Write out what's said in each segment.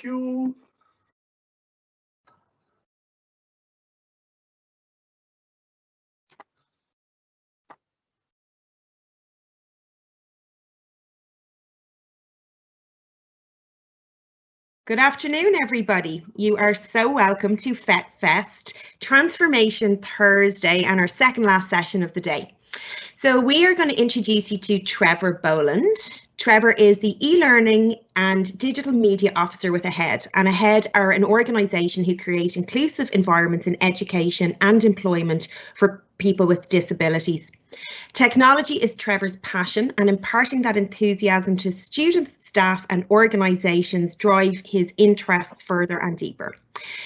you. Good afternoon, everybody. You are so welcome to FET Fest, Transformation Thursday, and our second last session of the day. So we are going to introduce you to Trevor Boland. Trevor is the eLearning and Digital Media Officer with AHEAD, and AHEAD are an organisation who create inclusive environments in education and employment for people with disabilities. Technology is Trevor's passion, and imparting that enthusiasm to students, staff and organisations drive his interests further and deeper.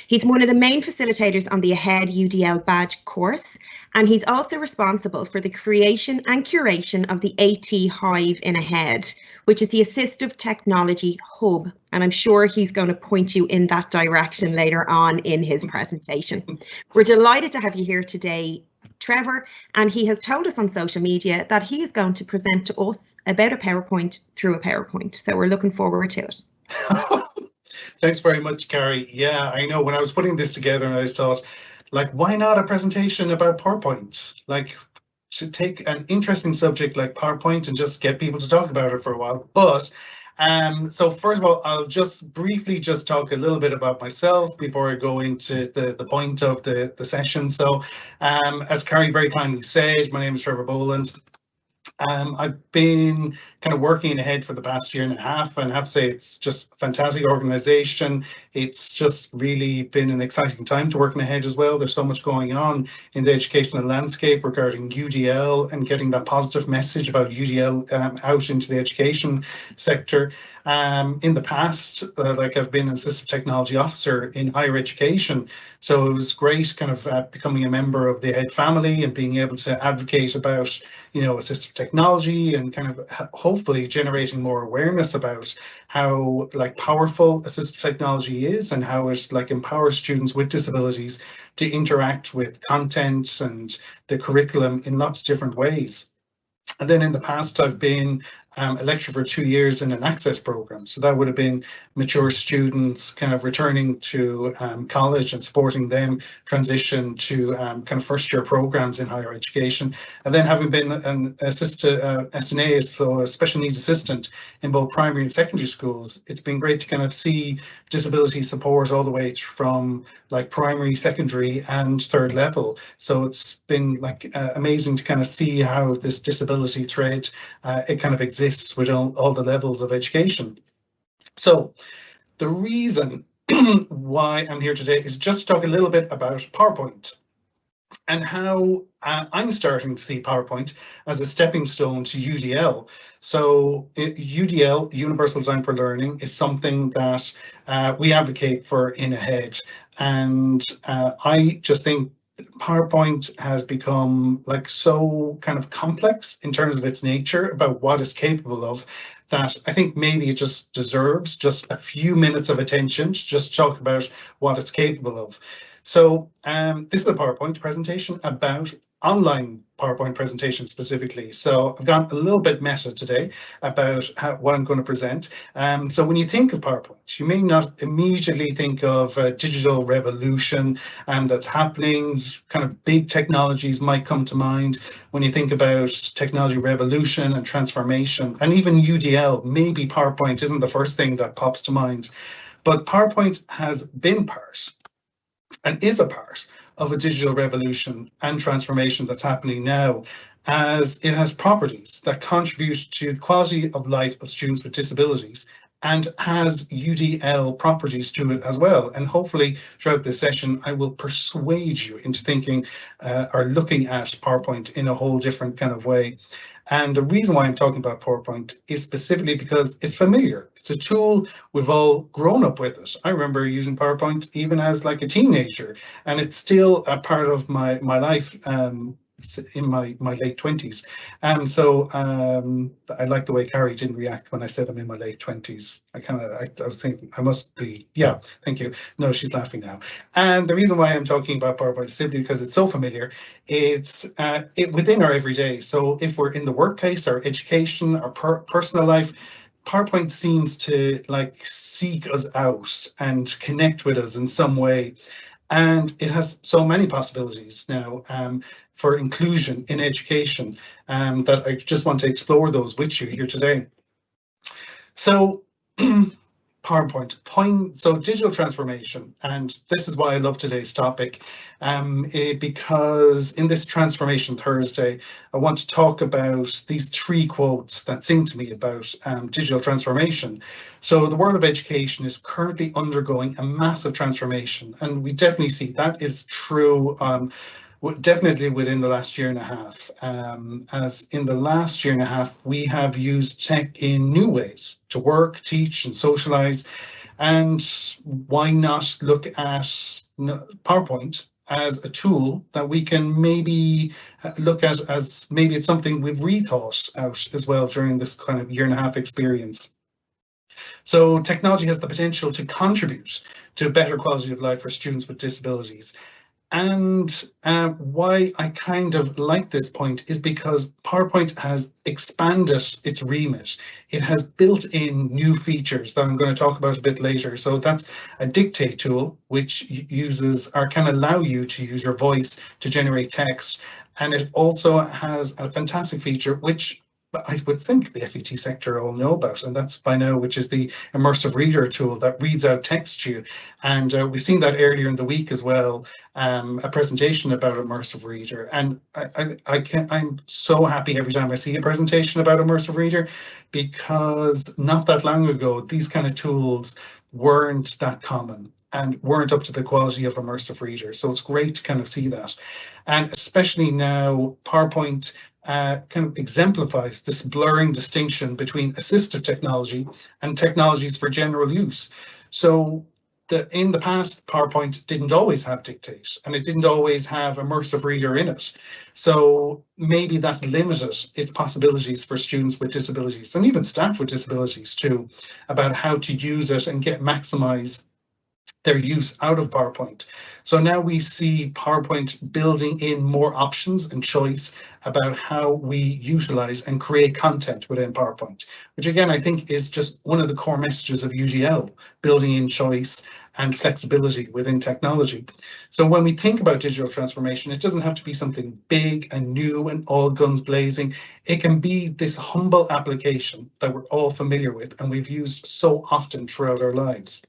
He's one of the main facilitators on the AHEAD UDL badge course, and he's also responsible for the creation and curation of the AT Hive in AHEAD, which is the Assistive Technology Hub, and I'm sure he's going to point you in that direction later on in his presentation. We're delighted to have you here today, Trevor, and he has told us on social media that he is going to present to us about a PowerPoint through a PowerPoint. So we're looking forward to it. Thanks very much, Carrie. Yeah, I know when I was putting this together and I thought, like, why not a presentation about PowerPoint? Like, to take an interesting subject like PowerPoint and just get people to talk about it for a while. But so first of all, I'll just briefly talk a little bit about myself before I go into the point of the session. So as Carrie very kindly said, my name is Trevor Boland. I've been kind of working in AHEAD for the past year and a half, and I have to say it's just a fantastic organisation. It's just really been an exciting time to work in AHEAD as well. There's so much going on in the educational landscape regarding UDL and getting that positive message about UDL out into the education sector. In the past, like I've been an Assistive Technology Officer in higher education, so it was great kind of becoming a member of the AHEAD family and being able to advocate about, you know, assistive technology and kind of hopefully generating more awareness about how like powerful assistive technology is and how it like empowers students with disabilities to interact with content and the curriculum in lots of different ways. And then in the past, I've been a lecturer for 2 years in an access program. So that would have been mature students kind of returning to college and supporting them transition to kind of first year programs in higher education. And then having been an SNA, so a special needs assistant in both primary and secondary schools, it's been great to kind of see disability support all the way from like primary, secondary and third level. So it's been like amazing to kind of see how this disability thread, it kind of exists with all the levels of education. So the reason why I'm here today is just to talk a little bit about PowerPoint and how I'm starting to see PowerPoint as a stepping stone to UDL. So UDL, Universal Design for Learning, is something that we advocate for in AHEAD. And I just think PowerPoint has become like so kind of complex in terms of its nature about what it's capable of, that I think maybe it just deserves just a few minutes of attention to just talk about what it's capable of. So this is a PowerPoint presentation about online PowerPoint presentation specifically. So I've gone a little bit meta today about what I'm going to present. So when you think of PowerPoint, you may not immediately think of a digital revolution that's happening. Kind of big technologies might come to mind when you think about technology revolution and transformation, and even UDL. Maybe PowerPoint isn't the first thing that pops to mind, but PowerPoint has been part and is a part of a digital revolution and transformation that's happening now, as it has properties that contribute to the quality of life of students with disabilities and has UDL properties to it as well. And hopefully throughout this session, I will persuade you into thinking or looking at PowerPoint in a whole different kind of way. And the reason why I'm talking about PowerPoint is specifically because it's familiar. It's a tool, we've all grown up with it. I remember using PowerPoint even as like a teenager, and it's still a part of my life in my late 20s. So I like the way Carrie didn't react when I said I'm in my late 20s. I was thinking I must be, yeah, thank you. No, she's laughing now. And the reason why I'm talking about PowerPoint is simply because it's so familiar. It's within our everyday. So if we're in the workplace, our education, our personal life, PowerPoint seems to like seek us out and connect with us in some way. And it has so many possibilities now for inclusion in education that I just want to explore those with you here today. So PowerPoint, so digital transformation, and this is why I love today's topic, because in this Transformation Thursday, I want to talk about these 3 quotes that sing to me about digital transformation. So the world of education is currently undergoing a massive transformation, and we definitely see that is true definitely within the last year and a half. As in the last year and a half, we have used tech in new ways to work, teach, and socialize. And why not look at PowerPoint as a tool that we can maybe look at as maybe it's something we've rethought out as well during this kind of year and a half experience. So technology has the potential to contribute to a better quality of life for students with disabilities. And why I kind of like this point is because PowerPoint has expanded its remit. It has built in new features that I'm going to talk about a bit later. So that's a dictate tool, which uses or can allow you to use your voice to generate text. And it also has a fantastic feature, which I would think the FET sector all know about, and that's by now, which is the Immersive Reader tool that reads out text to you. And we've seen that earlier in the week as well, a presentation about Immersive Reader. And I'm so happy every time I see a presentation about Immersive Reader, because not that long ago, these kind of tools weren't that common and weren't up to the quality of Immersive Reader. So it's great to kind of see that. And especially now, PowerPoint kind of exemplifies this blurring distinction between assistive technology and technologies for general use. So in the past, PowerPoint didn't always have dictate, and it didn't always have Immersive Reader in it. So maybe that limited its possibilities for students with disabilities and even staff with disabilities too, about how to use it and maximize their use out of PowerPoint. So now we see PowerPoint building in more options and choice about how we utilize and create content within PowerPoint, which again, I think is just one of the core messages of UDL, building in choice and flexibility within technology. So when we think about digital transformation, it doesn't have to be something big and new and all guns blazing. It can be this humble application that we're all familiar with and we've used so often throughout our lives.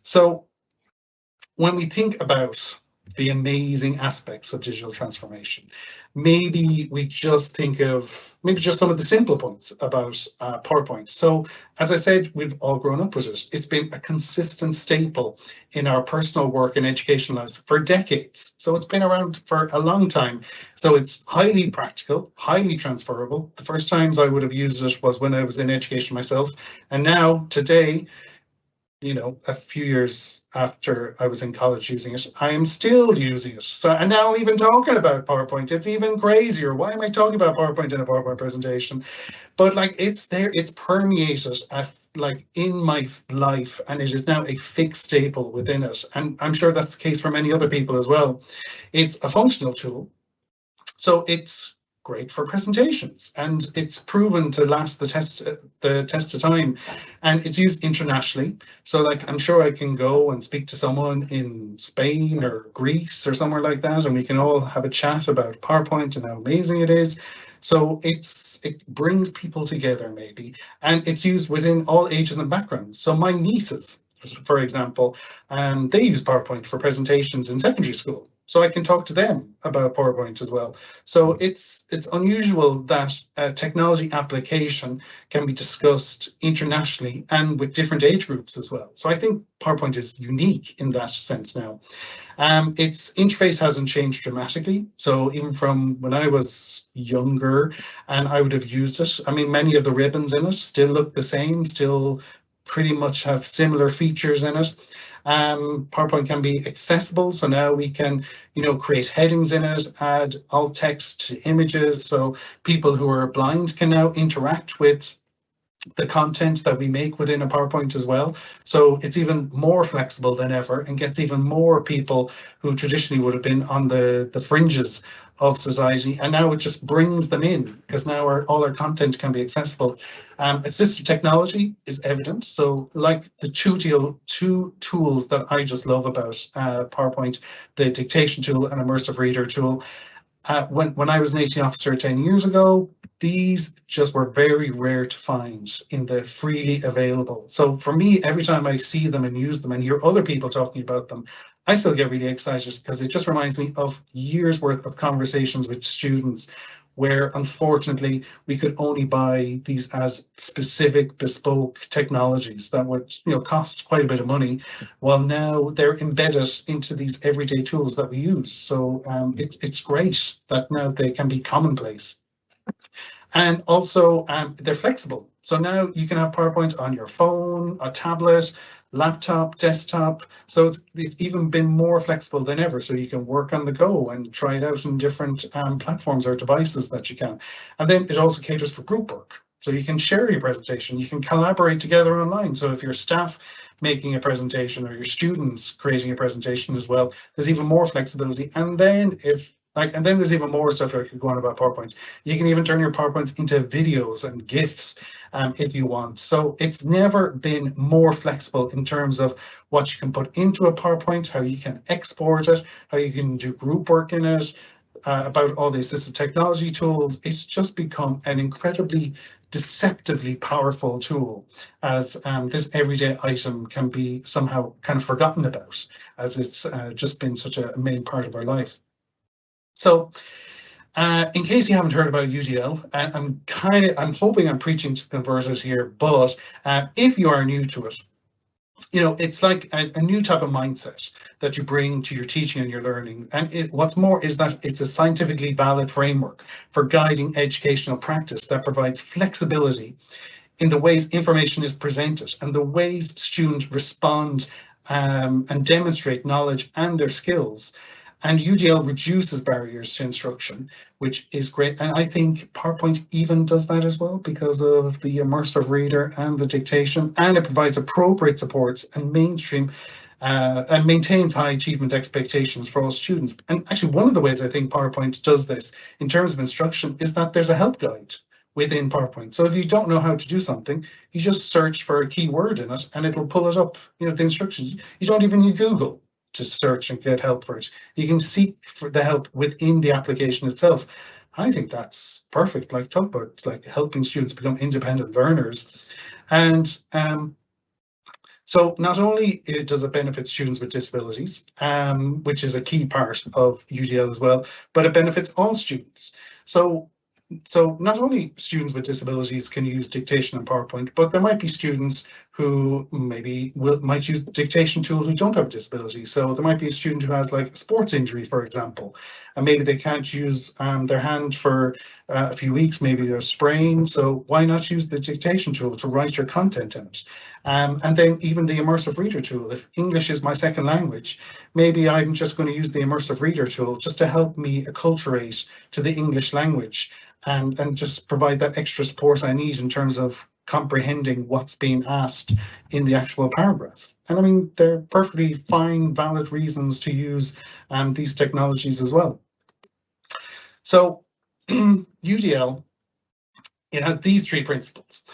So when we think about the amazing aspects of digital transformation, maybe we just think of just some of the simple points about PowerPoint. So as I said, we've all grown up with it. It's been a consistent staple in our personal work and education lives for decades. So it's been around for a long time. So it's highly practical, highly transferable. The first times I would have used it was when I was in education myself. And now today, you know, a few years after I was in college using it, I am still using it. So, and now I'm even talking about PowerPoint. It's even crazier. Why am I talking about PowerPoint in a PowerPoint presentation? But like, it's there, it's permeated like in my life, and it is now a fixed staple within it. And I'm sure that's the case for many other people as well. It's a functional tool. So it's great for presentations, and it's proven to last the test of time, and it's used internationally. So like, I'm sure I can go and speak to someone in Spain or Greece or somewhere like that, and we can all have a chat about PowerPoint and how amazing it is. So it brings people together maybe, and it's used within all ages and backgrounds. So my nieces, for example, they use PowerPoint for presentations in secondary school. So I can talk to them about PowerPoint as well. So it's unusual that a technology application can be discussed internationally and with different age groups as well. So I think PowerPoint is unique in that sense now. Its interface hasn't changed dramatically. So even from when I was younger and I would have used it, I mean, many of the ribbons in it still look the same, still pretty much have similar features in it. PowerPoint can be accessible, so now we can, you know, create headings in it, add alt text to images, so people who are blind can now interact with the content that we make within a PowerPoint as well. So it's even more flexible than ever and gets even more people who traditionally would have been on the fringes of society, and now it just brings them in because now all our content can be accessible. Assistive technology is evident. So like the two tools that I just love about PowerPoint, the dictation tool and Immersive Reader tool. When I was an AT officer 10 years ago, these just were very rare to find in the freely available. So for me, every time I see them and use them and hear other people talking about them, I still get really excited because it just reminds me of years worth of conversations with students where unfortunately we could only buy these as specific bespoke technologies that would cost quite a bit of money, while now they're embedded into these everyday tools that we use. So it's great that now they can be commonplace. And also they're flexible. So now you can have PowerPoint on your phone, a tablet, laptop, desktop. So it's even been more flexible than ever. So you can work on the go and try it out in different platforms or devices that you can. And then it also caters for group work. So you can share your presentation, you can collaborate together online. So if your staff making a presentation or your students creating a presentation as well, there's even more flexibility. And then and then there's even more stuff I could go on about PowerPoint. You can even turn your PowerPoints into videos and GIFs if you want. So it's never been more flexible in terms of what you can put into a PowerPoint, how you can export it, how you can do group work in it, about all the assistive technology tools. It's just become an incredibly deceptively powerful tool, as this everyday item can be somehow kind of forgotten about, as it's just been such a main part of our life. So in case you haven't heard about UDL, I'm hoping I'm preaching to the converted here, but if you are new to it, it's like a new type of mindset that you bring to your teaching and your learning. And what's more is that it's a scientifically valid framework for guiding educational practice that provides flexibility in the ways information is presented and the ways students respond and demonstrate knowledge and their skills. And UDL reduces barriers to instruction, which is great. And I think PowerPoint even does that as well because of the Immersive Reader and the dictation, and it provides appropriate supports and maintains high achievement expectations for all students. And actually, one of the ways I think PowerPoint does this in terms of instruction is that there's a help guide within PowerPoint. So if you don't know how to do something, you just search for a keyword in it and it'll pull it up, the instructions. You don't even need Google to search and get help for it. You can seek for the help within the application itself. I think that's perfect. Like, talk about like helping students become independent learners. And so not only does it benefit students with disabilities, which is a key part of UDL as well, but it benefits all students. So not only students with disabilities can use dictation and PowerPoint, but there might be students who might use the dictation tool who don't have a disability. So there might be a student who has like a sports injury, for example, and maybe they can't use their hand for a few weeks, maybe they're sprained. So why not use the dictation tool to write your content in it? And then even the Immersive Reader tool. If English is my second language, maybe I'm just going to use the Immersive Reader tool just to help me acculturate to the English language and just provide that extra support I need in terms of comprehending what's being asked in the actual paragraph. And I mean, they're perfectly fine, valid reasons to use these technologies as well. So UDL, it has these three principles.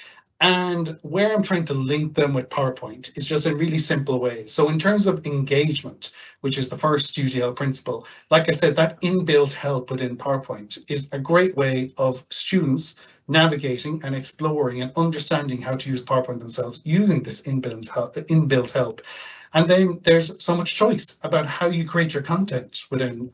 And where I'm trying to link them with PowerPoint is just in really simple ways. So in terms of engagement, which is the first UDL principle, like I said, that inbuilt help within PowerPoint is a great way of students navigating and exploring and understanding how to use PowerPoint themselves using this inbuilt help. And then there's so much choice about how you create your content within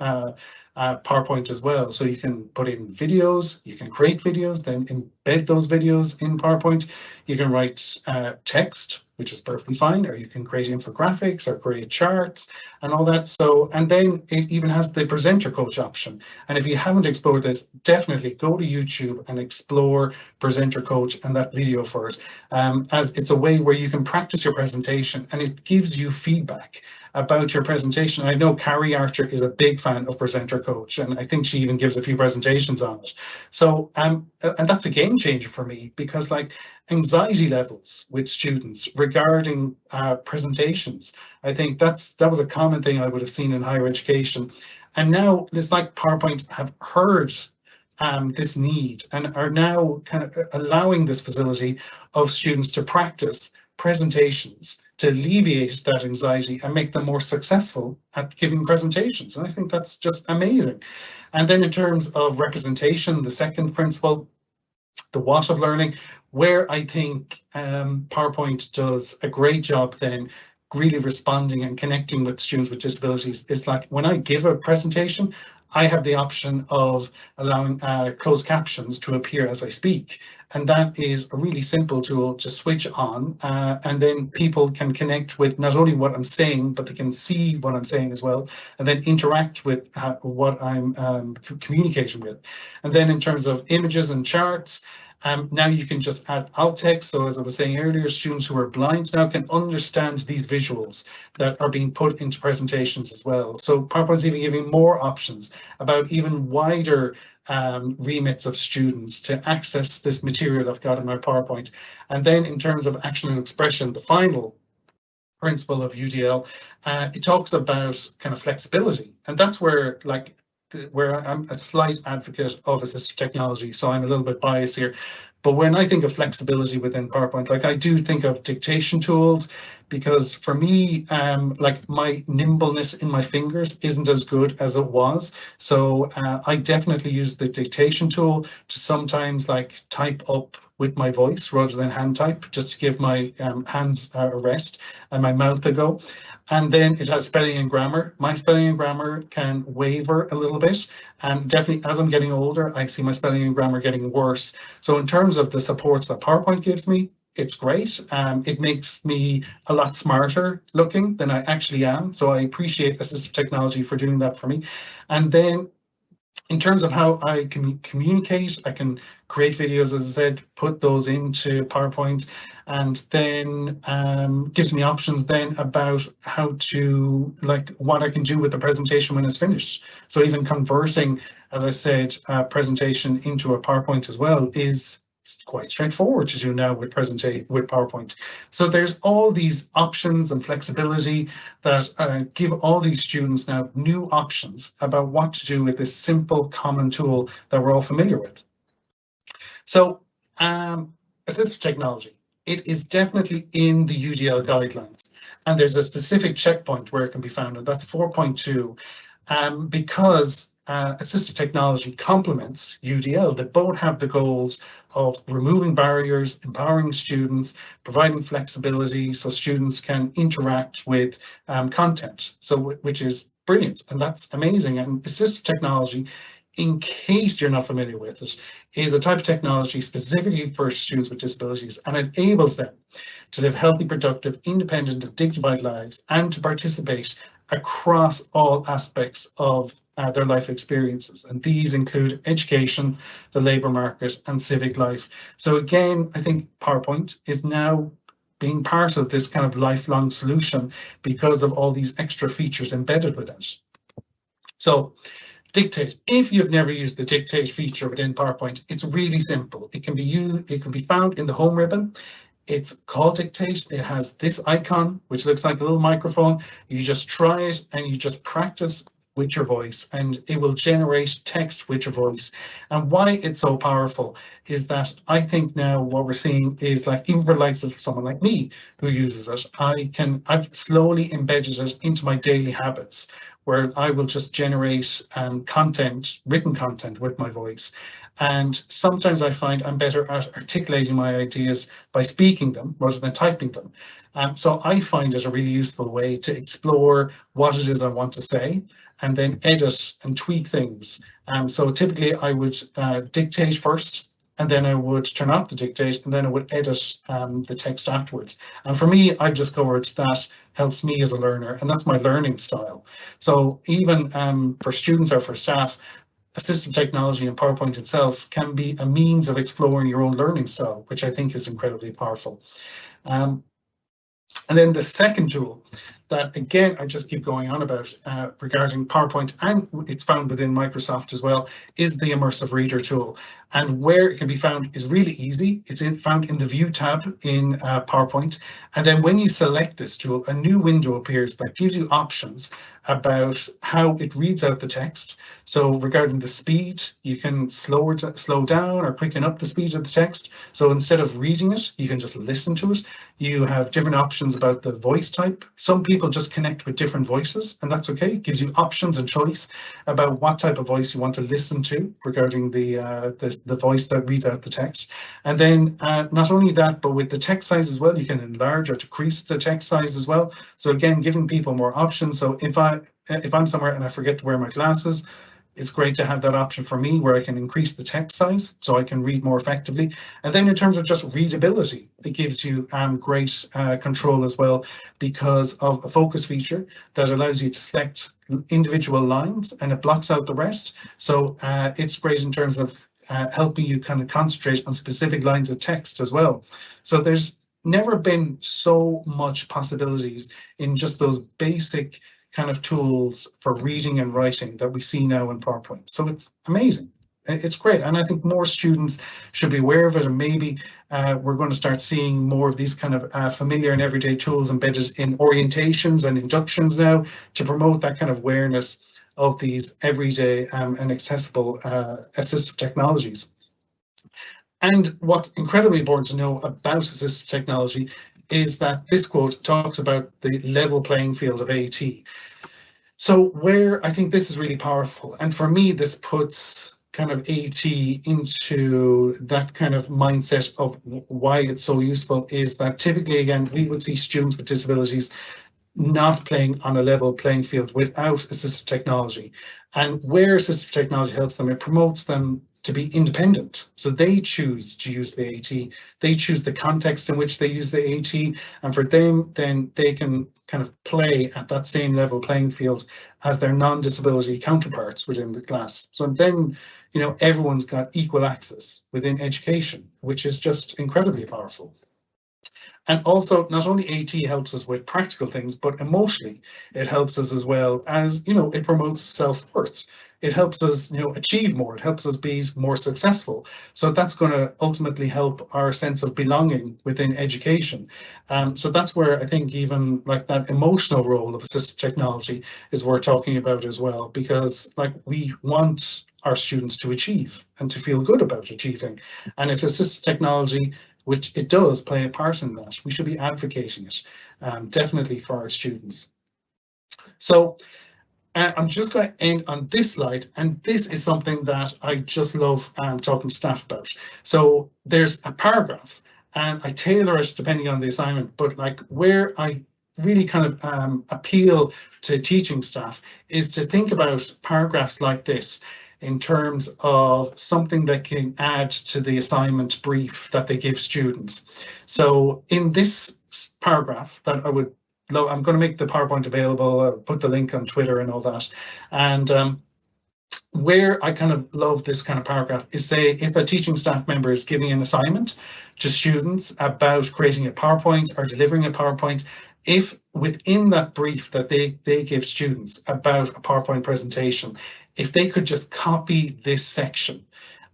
PowerPoint as well. So you can put in videos, you can create videos, then embed those videos in PowerPoint. You can write text, which is perfectly fine, or you can create infographics or create charts and all that. So, and then it even has the presenter coach option. And if you haven't explored this, definitely go to YouTube and explore presenter coach and that video for it, as it's a way where you can practice your presentation and it gives you feedback about your presentation. I know Carrie Archer is a big fan of presenter coach, and I think she even gives a few presentations on it. So and that's a game changer for me, because like anxiety levels with students regarding presentations. I think that was a common thing I would have seen in higher education. And now it's like PowerPoint have heard this need and are now kind of allowing this facility of students to practice presentations to alleviate that anxiety and make them more successful at giving presentations. And I think that's just amazing. And then in terms of representation, the second principle, the what of learning, where I think PowerPoint does a great job then really responding and connecting with students with disabilities is like when I give a presentation, I have the option of allowing closed captions to appear as I speak. And that is a really simple tool to switch on, and then people can connect with not only what I'm saying, but they can see what I'm saying as well, and then interact with what I'm communicating with. And then in terms of images and charts, now you can just add alt text. So as I was saying earlier, students who are blind now can understand these visuals that are being put into presentations as well. So PowerPoint's even giving more options about even wider remits of students to access this material I've got in my PowerPoint. And then in terms of action and expression, the final principle of UDL, it talks about kind of flexibility. And that's where I'm a slight advocate of assistive technology, so I'm a little bit biased here. But when I think of flexibility within PowerPoint, like I do think of dictation tools, because for me, like my nimbleness in my fingers isn't as good as it was. So I definitely use the dictation tool to sometimes like type up with my voice rather than hand type, just to give my hands a rest and my mouth a go. And then it has spelling and grammar. My spelling and grammar can waver a little bit. And definitely as I'm getting older, I see my spelling and grammar getting worse. So in terms of the supports that PowerPoint gives me, it's great. It makes me a lot smarter looking than I actually am. So I appreciate assistive technology for doing that for me. And then in terms of how I can communicate, I can create videos, as I said, put those into PowerPoint, and then gives me options then about how to, like, what I can do with the presentation when it's finished. So even converting, as I said, a presentation into a PowerPoint as well is quite straightforward to do now with PowerPoint. So there's all these options and flexibility that give all these students now new options about what to do with this simple common tool that we're all familiar with. So assistive technology, it is definitely in the UDL guidelines, and there's a specific checkpoint where it can be found, and that's 4.2, because assistive technology complements UDL. They both have the goals of removing barriers, empowering students, providing flexibility so students can interact with content, so which is brilliant, and that's amazing. And assistive technology, in case you're not familiar with it, is a type of technology specifically for students with disabilities, and it enables them to live healthy, productive, independent, and dignified lives, and to participate across all aspects of their life experiences. And these include education, the labour market, and civic life. So again, I think PowerPoint is now being part of this kind of lifelong solution because of all these extra features embedded with it. So dictate. If you've never used the dictate feature within PowerPoint, it's really simple. It can be found in the home ribbon. It's called Dictate. It has this icon, which looks like a little microphone. You just try it and you just practice with your voice, and it will generate text with your voice. And why it's so powerful is that I think now what we're seeing is, like, even for the likes of someone like me who uses it, I've slowly embedded it into my daily habits, where I will just generate content, written content with my voice. And sometimes I find I'm better at articulating my ideas by speaking them rather than typing them. So I find it a really useful way to explore what it is I want to say, and then edit and tweak things. So typically I would dictate first, and then I would turn off the dictate, and then I would edit the text afterwards. And for me, I've discovered that helps me as a learner, and that's my learning style. So even for students or for staff, assistive technology and PowerPoint itself can be a means of exploring your own learning style, which I think is incredibly powerful. And then the second tool that, again, I just keep going on about regarding PowerPoint, and it's found within Microsoft as well, is the Immersive Reader tool. And where it can be found is really easy. It's found in the View tab in PowerPoint. And then when you select this tool, a new window appears that gives you options about how it reads out the text. So regarding the speed, you can slow down or quicken up the speed of the text. So instead of reading it, you can just listen to it. You have different options about the voice type. Some people just connect with different voices, and that's okay. It gives you options and choice about what type of voice you want to listen to regarding the voice that reads out the text. And then not only that, but with the text size as well, you can enlarge or decrease the text size as well. So again, giving people more options. So if I'm somewhere and I forget to wear my glasses, it's great to have that option for me where I can increase the text size so I can read more effectively. And then in terms of just readability, it gives you great control as well, because of a focus feature that allows you to select individual lines and it blocks out the rest. So it's great in terms of helping you kind of concentrate on specific lines of text as well. So there's never been so much possibilities in just those basic kind of tools for reading and writing that we see now in PowerPoint. So it's amazing. It's great. And I think more students should be aware of it. And maybe we're going to start seeing more of these kind of familiar and everyday tools embedded in orientations and inductions now to promote that kind of awareness of these everyday and accessible assistive technologies. And what's incredibly important to know about assistive technology is that this quote talks about the level playing field of AT. So where I think this is really powerful, and for me, this puts kind of AT into that kind of mindset of why it's so useful, is that typically, again, we would see students with disabilities not playing on a level playing field without assistive technology. And where assistive technology helps them, it promotes them to be independent. So they choose to use the AT, they choose the context in which they use the AT, and for them, then they can kind of play at that same level playing field as their non-disability counterparts within the class. So then, you know, everyone's got equal access within education, which is just incredibly powerful. And also, not only AT helps us with practical things, but emotionally, it helps us as well as, you know, it promotes self-worth. It helps us, you know, achieve more. It helps us be more successful. So that's going to ultimately help our sense of belonging within education. So that's where I think even like that emotional role of assistive technology is worth talking about as well, because like we want our students to achieve and to feel good about achieving. And if assistive technology, which it does play a part in that, we should be advocating it definitely for our students. So I'm just going to end on this slide, and this is something that I just love talking to staff about. So there's a paragraph, and I tailor it depending on the assignment, but like where I really kind of appeal to teaching staff is to think about paragraphs like this in terms of something that can add to the assignment brief that they give students. So in this paragraph that I'm going to make the PowerPoint available, I'll put the link on Twitter and all that. And where I kind of love this kind of paragraph is, say, if a teaching staff member is giving an assignment to students about creating a PowerPoint or delivering a PowerPoint, if within that brief that they give students about a PowerPoint presentation, if they could just copy this section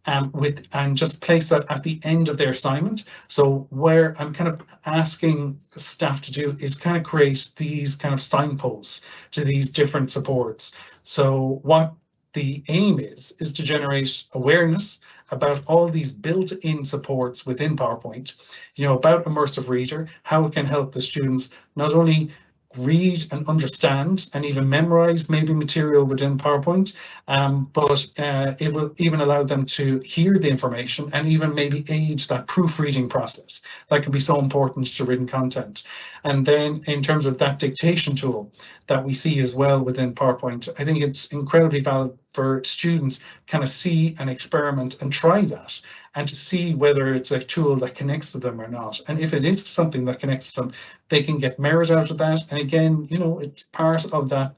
and just place that at the end of their assignment. So where I'm kind of asking staff to do is kind of create these kind of signposts to these different supports. So what the aim is to generate awareness about all these built-in supports within PowerPoint, you know, about Immersive Reader, how it can help the students not only read and understand and even memorize maybe material within PowerPoint, but it will even allow them to hear the information and even maybe aid that proofreading process that can be so important to written content. And then in terms of that dictation tool that we see as well within PowerPoint, I think it's incredibly valid for students kind of see and experiment and try that, and to see whether it's a tool that connects with them or not. And if it is something that connects with them, they can get merit out of that. And again, you know, it's part of that,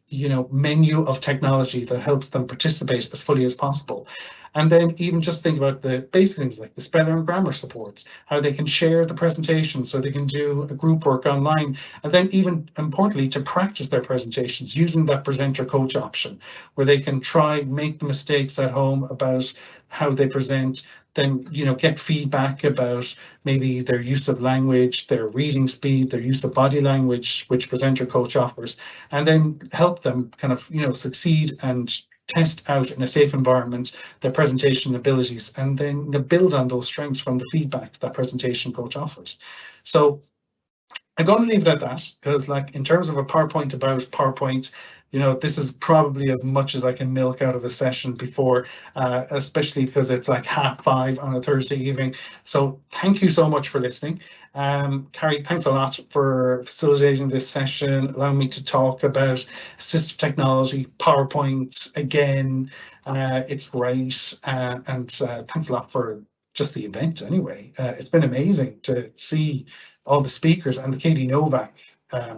you know, menu of technology that helps them participate as fully as possible. And then even just think about the basic things like the spelling and grammar supports, how they can share the presentation so they can do a group work online. And then even importantly, to practice their presentations using that presenter coach option, where they can try, make the mistakes at home about how they present, then get feedback about maybe their use of language, their reading speed, their use of body language, which presenter coach offers, and then help them kind of succeed and test out in a safe environment their presentation abilities, and then build on those strengths from the feedback that presentation coach offers. So I'm going to leave it at that, because like in terms of a PowerPoint about PowerPoint, this is probably as much as I can milk out of a session before, especially because it's like 5:30 on a Thursday evening. So thank you so much for listening. Carrie, thanks a lot for facilitating this session, allowing me to talk about assistive technology, PowerPoint again. It's great. And thanks a lot for just the event anyway. It's been amazing to see all the speakers and the Katie Novak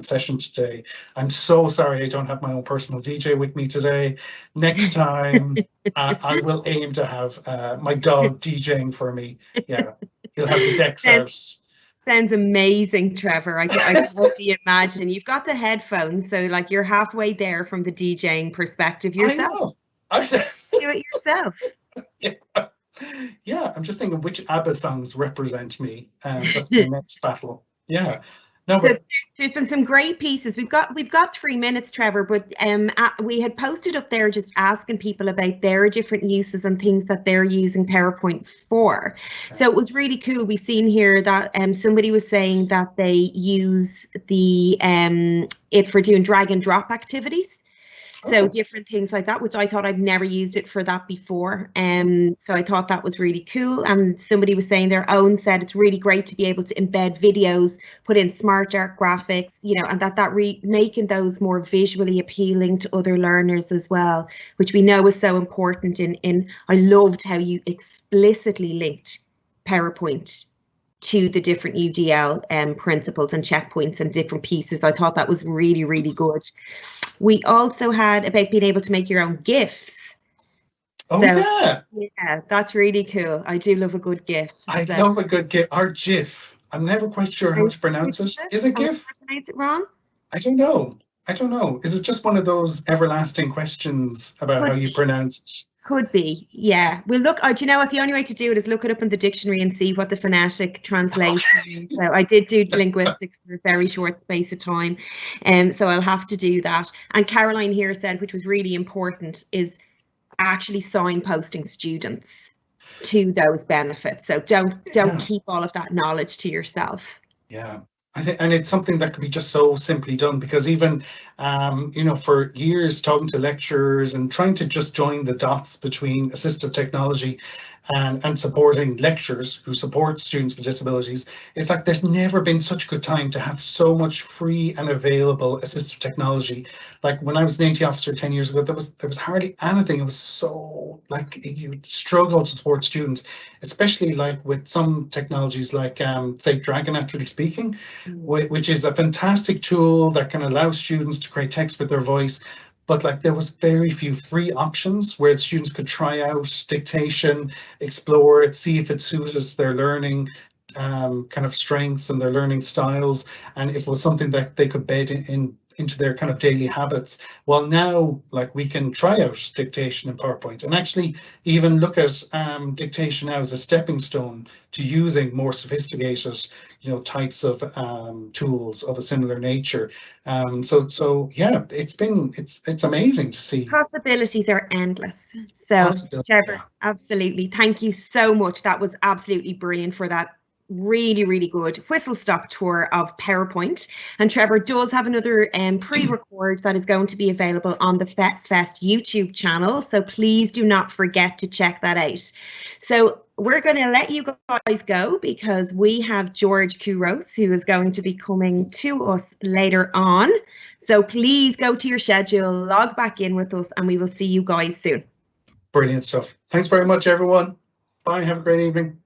session today. I'm so sorry I don't have my own personal DJ with me today. Next time, I will aim to have my dog DJing for me. Yeah, he'll have the decks out. Sounds amazing, Trevor. I can only imagine. You've got the headphones, so like you're halfway there from the DJing perspective yourself. I know. Do it yourself. Yeah, I'm just thinking which ABBA songs represent me. That's the next battle. Yeah. No, so there's been some great pieces. We've got 3 minutes, Trevor, but we had posted up there just asking people about their different uses and things that they're using PowerPoint for. Okay. So it was really cool. We've seen here that somebody was saying that they use the it for doing drag and drop activities. So different things like that, which I thought I'd never used it for that before. So I thought that was really cool. And somebody was saying their own said it's really great to be able to embed videos, put in smart art graphics, and that making those more visually appealing to other learners as well, which we know is so important in I loved how you explicitly linked PowerPoint to the different UDL principles and checkpoints and different pieces. I thought that was really, really good. We also had about being able to make your own GIFs. Oh, so, yeah, that's really cool. I do love a good GIF. I love a good GIF, or GIF. I'm never quite sure how to pronounce it. Is it GIF? I pronounce it wrong? I don't know. Is it just one of those everlasting questions about how you pronounce it? Could be, yeah. We'll look. Do you know what? The only way to do it is look it up in the dictionary and see what the phonetic translation is. So I did do linguistics for a very short space of time, so I'll have to do that. And Caroline here said, which was really important, is actually signposting students to those benefits. So don't keep all of that knowledge to yourself. Yeah. I think, and it's something that could be just so simply done, because even, for years talking to lecturers and trying to just join the dots between assistive technology and supporting lecturers who support students with disabilities, it's like there's never been such a good time to have so much free and available assistive technology. Like when I was an AT officer 10 years ago, there was hardly anything. It was so like you struggle to support students, especially like with some technologies like say Dragon Naturally Speaking, which is a fantastic tool that can allow students to create text with their voice. But like there was very few free options where students could try out dictation, explore it, see if it suited their learning kind of strengths and their learning styles, and if it was something that they could bed into their kind of daily habits. Well, now like we can try out dictation in PowerPoint and actually even look at dictation now as a stepping stone to using more sophisticated types of tools of a similar nature. So yeah, it's amazing to see. Possibilities are endless. So Trevor, absolutely, thank you so much. That was absolutely brilliant for that really, really good whistle-stop tour of PowerPoint. And Trevor does have another pre-record that is going to be available on the FET Fest YouTube channel, so please do not forget to check that out. So we're going to let you guys go because we have George Kouros, who is going to be coming to us later on. So please go to your schedule, log back in with us, and we will see you guys soon. Brilliant stuff. Thanks very much, everyone. Bye. Have a great evening.